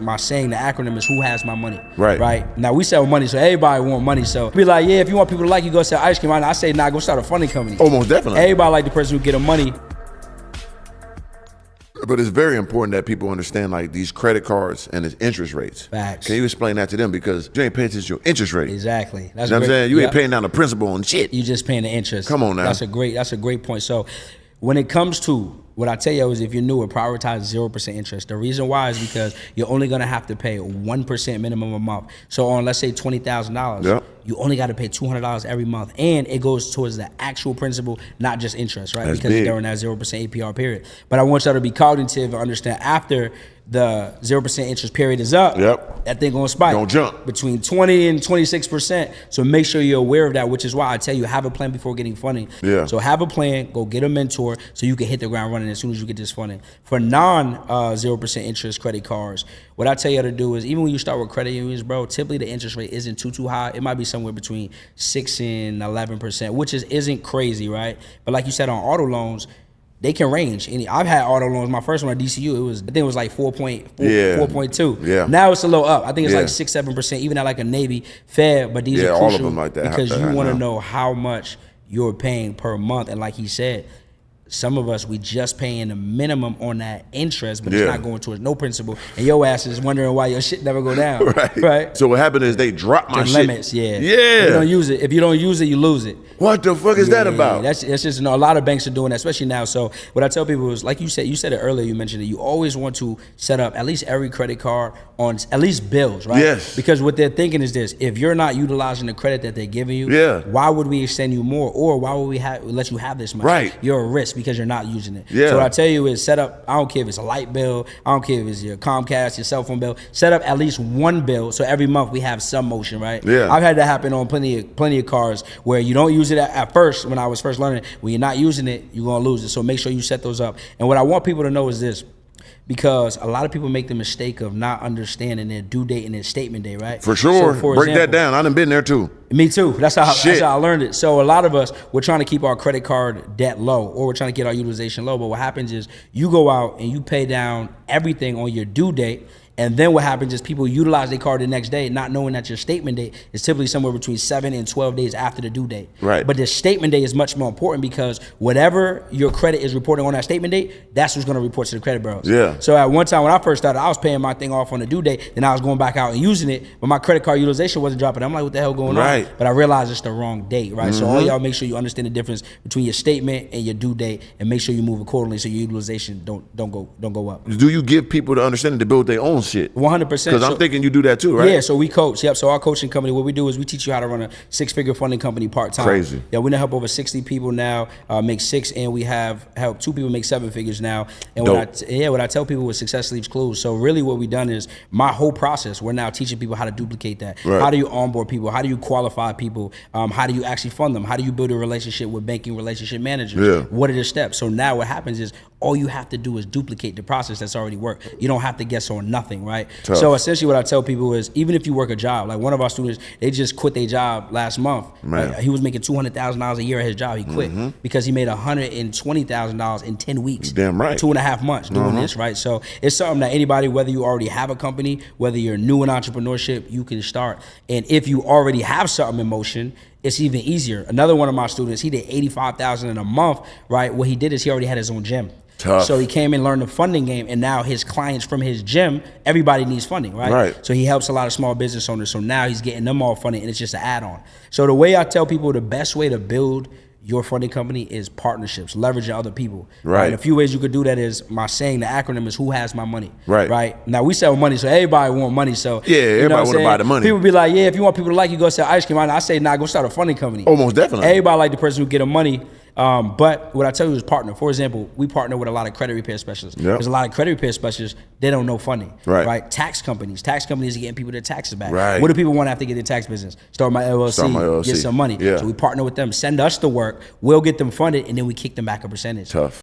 My saying, the acronym is who has my money. Right. Now we sell money, so everybody want money. So be like, yeah, if you want people to like you, go sell ice cream. I say, nah, go start a funding company. Almost definitely. Everybody like the person who get them money. But it's very important that people understand like these credit cards and its interest rates. Facts. Can you explain that to them? Because you ain't paying attention to your interest rate. Exactly. That's what I'm saying? You ain't paying down the principal on shit. You just paying the interest. Come on now. That's a great point. So when it comes to what I tell you is, if you're new, prioritize 0% interest. The reason why is because you're only gonna have to pay 1% minimum a month. So on, let's say $20,000, you only got to pay $200 every month, and it goes towards the actual principal, not just interest, right? That's because big. during that 0% APR period. But I want y'all to be cognitive and understand after the 0% interest period is up, that thing gonna spike. Gonna jump Between 20 and 26%. So make sure you're aware of that, which is why I tell you, have a plan before getting funding. So have a plan, go get a mentor so you can hit the ground running as soon as you get this funding. For non 0% interest credit cards, what I tell you to do is, even when you start with credit unions, bro, typically the interest rate isn't too high. It might be somewhere between 6 and 11%, which isn't crazy, right? But like you said, on auto loans, they can range. I've had auto loans. My first one at DCU, I think it was like 4.2. Now it's a little up. I think it's like 6-7%, even at like a Navy Fed. But these are crucial all of them like that, because you want to know how much you're paying per month. And like he said, some of us, we just paying the minimum on that interest, but it's not going towards no principal. And your ass is wondering why your shit never go down. Right. So what happened is they drop my shit. Limits, If you don't use it, you lose it. What the fuck is that about? That's just, a lot of banks are doing that, especially now. So what I tell people is, like you said it earlier, you mentioned it, you always want to set up at least every credit card on at least bills, right? Yes. Because what they're thinking is this: if you're not utilizing the credit that they're giving you, why would we extend you more, or why would we let you have this much? Right. You're a risk because you're not using it. So what I tell you is, set up, I don't care if it's a light bill, I don't care if it's your Comcast, your cell phone bill, set up at least one bill so every month we have some motion, right? I've had that happen on plenty of cards where you don't use it at first. When I was first learning, when you're not using it, you're gonna lose it. So make sure you set those up. And what I want people to know is this, because a lot of people make the mistake of not understanding their due date and their statement day, right? For sure. So for Break example, that down. I done been there too. Me too. That's how I learned it. So a lot of us, we're trying to keep our credit card debt low, or we're trying to get our utilization low. But what happens is you go out and you pay down everything on your due date. And then what happens is people utilize their card the next day, not knowing that your statement date is typically somewhere between 7 and 12 days after the due date. Right. But the statement date is much more important, because whatever your credit is reporting on that statement date, that's what's going to report to the credit bureaus. So at one time when I first started, I was paying my thing off on the due date, then I was going back out and using it, but my credit card utilization wasn't dropping. I'm like, what the hell going on? But I realized it's the wrong date, right? So all y'all make sure you understand the difference between your statement and your due date, and make sure you move accordingly so your utilization don't go up. Do you give people the understanding to build their own shit? 100%. Because I'm thinking you do that too, right? Yeah, so we coach. So our coaching company, what we do is we teach you how to run a 6-figure funding company part-time. Crazy. Yeah, we help over 60 people now make 6, and we have helped 2 people make 7 figures now. And what I tell people is success leaves clues. So really what we've done is, my whole process, we're now teaching people how to duplicate that. How do you onboard people? How do you qualify people? How do you actually fund them? How do you build a relationship with banking relationship managers? What are the steps? So now what happens is, all you have to do is duplicate the process that's already worked. You don't have to guess on nothing, right? So essentially what I tell people is, even if you work a job, like one of our students, they just quit their job last month. He was making $200,000 a year at his job. He quit because he made $120,000 in 10 weeks. Damn right. 2.5 months doing this, right? So it's something that anybody, whether you already have a company, whether you're new in entrepreneurship, you can start. And if you already have something in motion, it's even easier. Another one of my students, he did $85,000 in a month, right? What he did is he already had his own gym. So he came and learned the funding game, and now his clients from his gym, everybody needs funding, right? So he helps a lot of small business owners. So now he's getting them all funding, and it's just an add-on. So the way I tell people, the best way to build your funding company is partnerships, leveraging other people. A few ways you could do that is, my saying, the acronym is who has my money. Now we sell money, so everybody want money. So everybody want to buy the money. People be like, yeah, if you want people to like you, go sell ice cream. I say, nah, go start a funding company. Almost definitely. Everybody like the person who get them money. But what I tell you is partner. For example, we partner with a lot of credit repair specialists. There's a lot of credit repair specialists, they don't know funding. Tax companies are getting people their taxes back. What do people want after they get their tax business? Start my LLC, get some money. So we partner with them, send us the work, we'll get them funded, and then we kick them back a percentage.